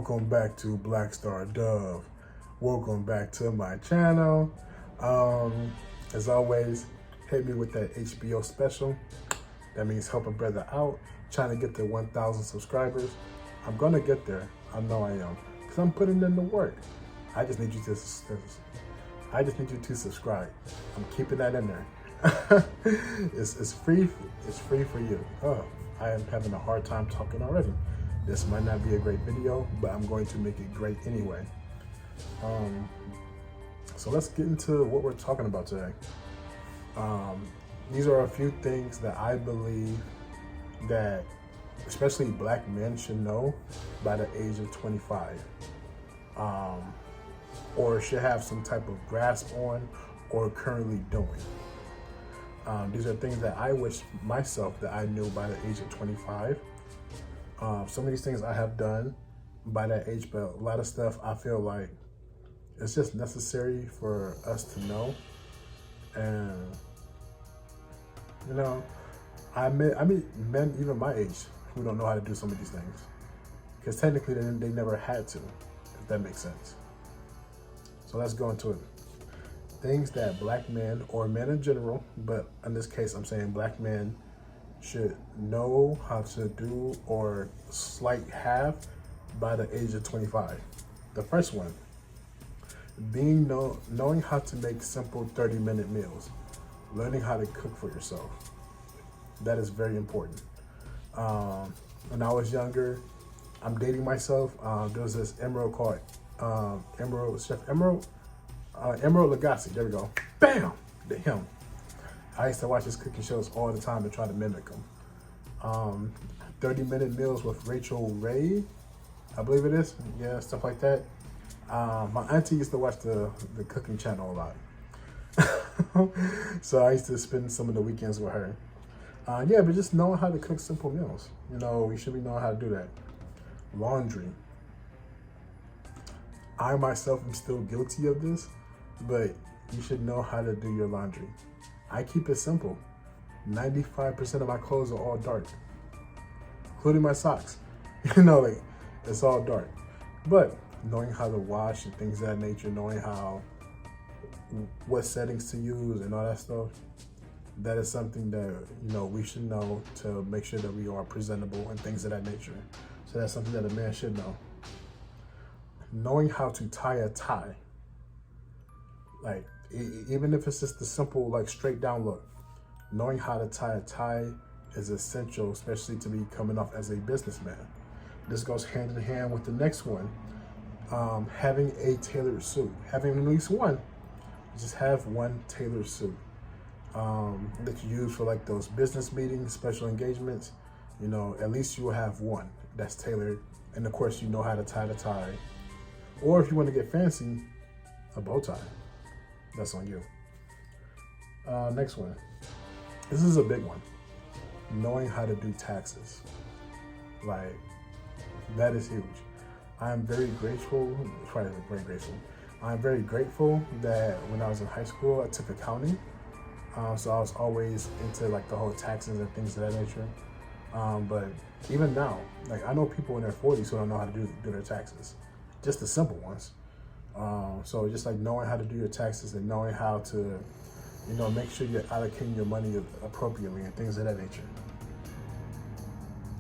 Welcome back to Black Star Dove. Welcome back to my channel. As always, hit me with that HBO special. That means help a brother out, trying to get to 1,000 subscribers. I'm gonna get there. I know I am, because I'm putting in the work. I just need you to subscribe. I'm keeping that in there. It's free. It's free for you. Oh, I am having a hard time talking already. This might not be a great video, but I'm going to make it great anyway. So let's get into what we're talking about today. These are a few things that I believe that especially black men should know by the age of 25. Or should have some type of grasp on or currently doing. These are things that I wish myself that I knew by the age of 25. Some of these things I have done by that age, but a lot of stuff I feel like it's just necessary for us to know. And you know, I meet men even my age who don't know how to do some of these things, because technically they never had to, if that makes sense. So let's go into it. Things that black men, or men in general, but in this case I'm saying black men, should know how to do or have by the age of 25. The first one, knowing how to make simple 30-minute meals, learning how to cook for yourself. That is very important. When I was younger, I'm dating myself. There was this Emerald called Chef Emerald Lagasse. There we go. Bam! Him. I used to watch his cooking shows all the time to try to mimic him. 30-minute meals with Rachel Ray, I believe it is. Yeah, stuff like that. My auntie used to watch the cooking channel a lot. So I used to spend some of the weekends with her. Yeah, but just knowing how to cook simple meals. You know, you should be knowing how to do that. Laundry. I myself am still guilty of this, but you should know how to do your laundry. I keep it simple. 95% of my clothes are all dark, including my socks. You know, like, it's all dark. But knowing how to wash and things of that nature, knowing what settings to use and all that stuff, that is something that, you know, we should know to make sure that we are presentable and things of that nature. So that's something that a man should know. Knowing how to tie a tie. Like, even if it's just the simple, like, straight down look, knowing how to tie a tie is essential, especially to be coming off as a businessman. This goes hand in hand with the next one. Having a tailored suit, having at least one, just have one tailored suit that you use for like those business meetings, special engagements. You know, at least you will have one that's tailored, and of course you know how to tie the tie. Or if you want to get fancy, a bow tie. That's on you. Next one. This is a big one. Knowing how to do taxes. Like, that is huge. I'm very grateful. I'm very grateful that when I was in high school, I took accounting. So I was always into like the whole taxes and things of that nature. But even now, like, I know people in their 40s who don't know how to do their taxes. Just the simple ones. So just like knowing how to do your taxes and knowing how to, you know, make sure you're allocating your money appropriately and things of that nature.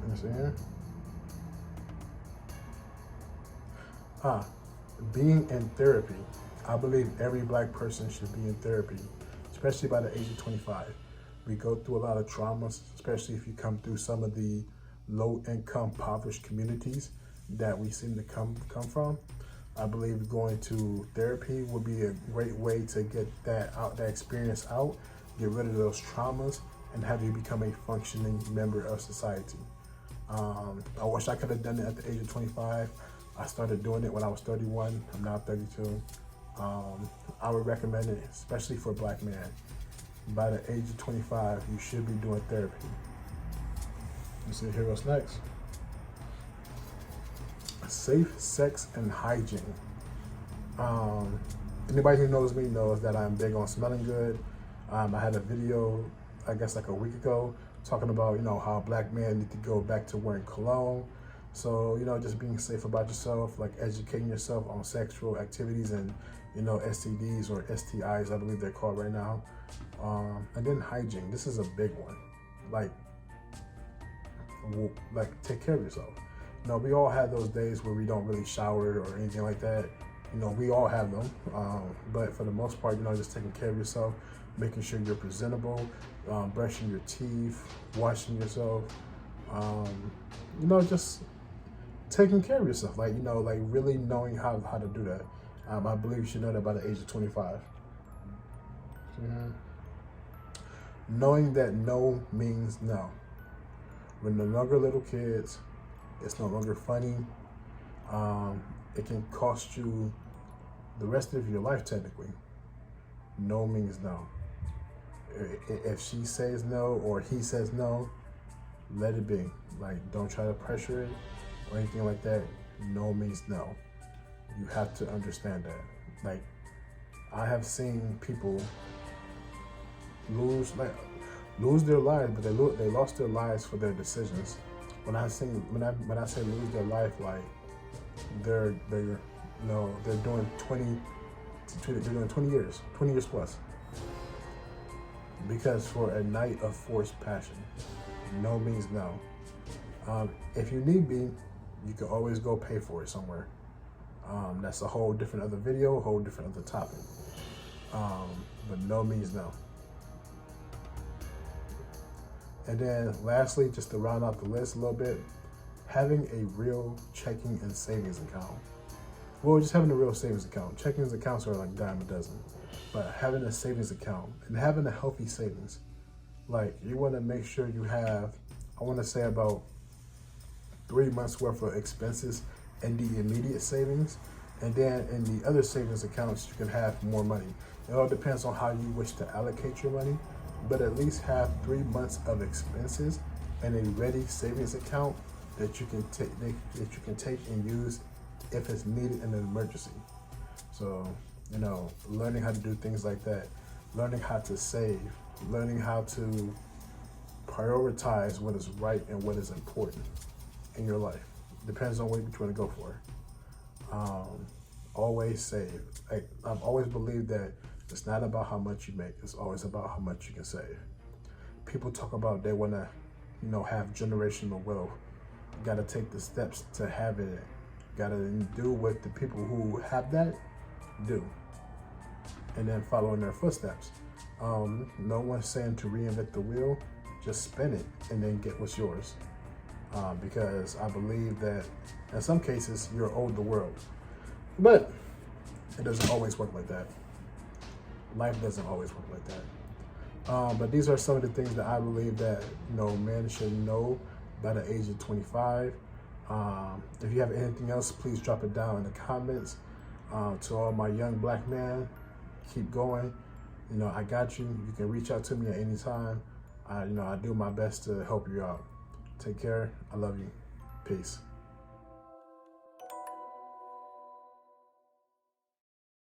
You see here? Being in therapy. I believe every black person should be in therapy, especially by the age of 25. We go through a lot of traumas, especially if you come through some of the low-income, impoverished communities that we seem to come from. I believe going to therapy would be a great way to get that experience out, get rid of those traumas, and have you become a functioning member of society. I wish I could have done it at the age of 25. I started doing it when I was 31. I'm now 32. I would recommend it, especially for a black man. By the age of 25, you should be doing therapy. Let's see, here goes next. Safe sex and hygiene. Anybody who knows me knows that I'm big on smelling good. I had a video, I guess like a week ago, talking about, you know, how black men need to go back to wearing cologne, So, you know, just being safe about yourself, like educating yourself on sexual activities and, you know, STDs or STIs, I believe they're called right now. And then hygiene. This is a big one. Like take care of yourself. You know, we all have those days where we don't really shower or anything like that. You know, we all have them. But for the most part, you know, just taking care of yourself, making sure you're presentable, brushing your teeth, washing yourself, you know, just taking care of yourself. Like, you know, like really knowing how to do that. I believe you should know that by the age of 25. Mm-hmm. Knowing that no means no. We're no longer little kids. It's no longer funny. It can cost you the rest of your life, technically. No means no. If she says no or he says no, let it be. Like, don't try to pressure it or anything like that. No means no. You have to understand that. Like, I have seen people lose their lives, but they lost their lives for their decisions. When I say lose their life, like they're doing 20 years plus, because for a night of forced passion. No means no. If you need be, you can always go pay for it somewhere. That's a whole different other video, a whole different other topic. But no means no. And then lastly, just to round out the list a little bit, having a real checking and savings account. Well, just having a real savings account. Checking accounts are like a dime a dozen. But having a savings account and having a healthy savings. Like, you want to make sure you have, I want to say about 3 months worth of expenses in the immediate savings. And then in the other savings accounts, you can have more money. It all depends on how you wish to allocate your money, but at least have 3 months of expenses and a ready savings account that you can take and use if it's needed in an emergency. So, you know, learning how to do things like that, learning how to save, learning how to prioritize what is right and what is important in your life. Depends on what you want to go for. Always save. I've always believed that it's not about how much you make, it's always about how much you can save. People talk about they want to, you know, have generational wealth. You got to take the steps to have it. Got to do what the people who have that do, and then follow in their footsteps. No one's saying to reinvent the wheel, just spin it and then get what's yours. Because I believe that in some cases you're owed the world, but it doesn't always work like that. Life doesn't always work like that. But these are some of the things that I believe that, you know, men should know by the age of 25. If you have anything else, please drop it down in the comments. To all my young black men, keep going. You know, I got you. You can reach out to me at any time. I do my best to help you out. Take care. I love you. Peace.